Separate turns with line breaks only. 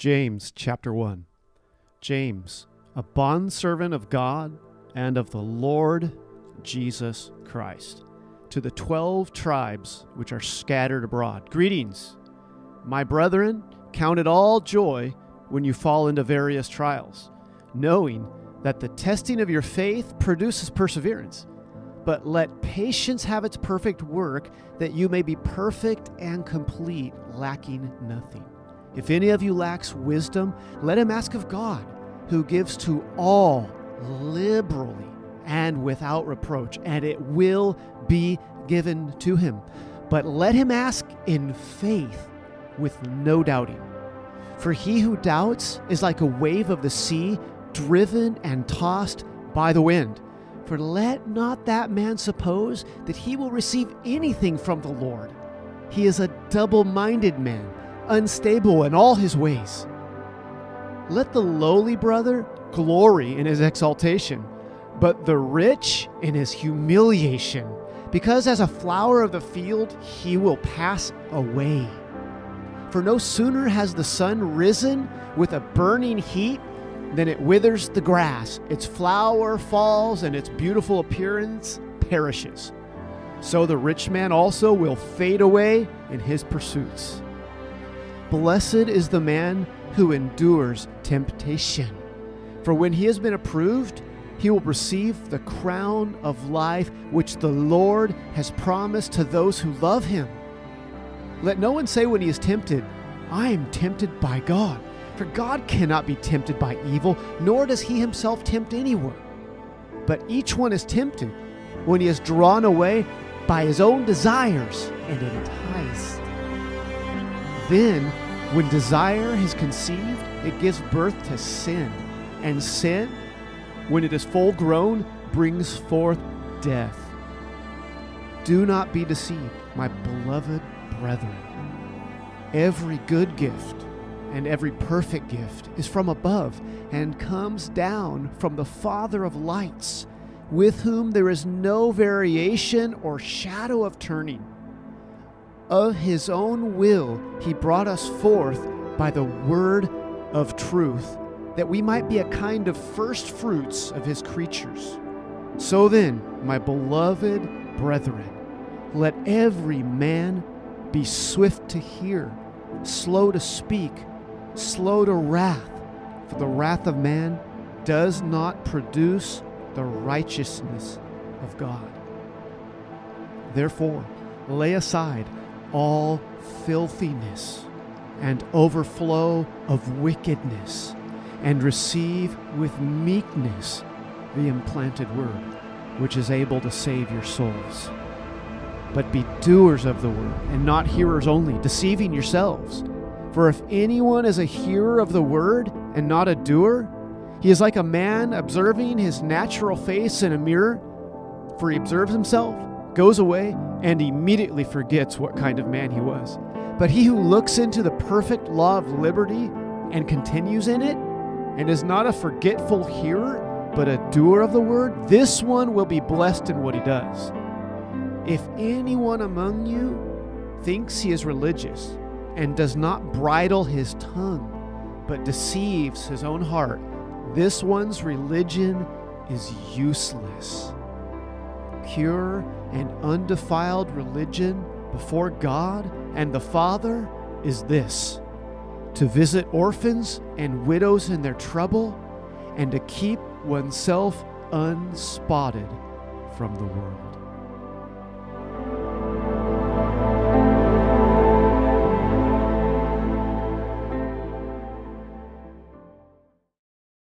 James chapter 1. James, a bondservant of God and of the Lord Jesus Christ, to the 12 tribes which are scattered abroad. Greetings, my brethren. Count it all joy when you fall into various trials, knowing that the testing of your faith produces perseverance. But let patience have its perfect work, that you may be perfect and complete, lacking nothing. If any of you lacks wisdom, let him ask of God, who gives to all liberally and without reproach, and it will be given to him. But let him ask in faith, with no doubting. For he who doubts is like a wave of the sea, driven and tossed by the wind. For let not that man suppose that he will receive anything from the Lord. He is a double-minded man, unstable in all his ways. Let the lowly brother glory in his exaltation, but the rich in his humiliation, because as a flower of the field he will pass away. For no sooner has the sun risen with a burning heat than it withers the grass, its flower falls, and its beautiful appearance perishes. So the rich man also will fade away in his pursuits. Blessed is the man who endures temptation, for when he has been approved, he will receive the crown of life which the Lord has promised to those who love him. Let no one say when he is tempted, I am tempted by God. For God cannot be tempted by evil, nor does he himself tempt anyone. But each one is tempted when he is drawn away by his own desires and enticed. Then, when desire is conceived, it gives birth to sin. And sin, when it is full grown, brings forth death. Do not be deceived, my beloved brethren. Every good gift and every perfect gift is from above and comes down from the Father of lights, with whom there is no variation or shadow of turning. Of his own will he brought us forth by the word of truth, that we might be a kind of first fruits of his creatures. So then, my beloved brethren, let every man be swift to hear, slow to speak, slow to wrath, for the wrath of man does not produce the righteousness of God. Therefore, lay aside all filthiness and overflow of wickedness, and receive with meekness the implanted word, which is able to save your souls. But be doers of the word, and not hearers only, deceiving yourselves. For if anyone is a hearer of the word and not a doer, he is like a man observing his natural face in a mirror. For he observes himself, goes away, and immediately forgets what kind of man he was. But he who looks into the perfect law of liberty and continues in it, and is not a forgetful hearer, but a doer of the word, this one will be blessed in what he does. If anyone among you thinks he is religious and does not bridle his tongue, but deceives his own heart, this one's religion is useless. Pure and undefiled religion before God and the Father is this: to visit orphans and widows in their trouble, and to keep oneself unspotted from the world.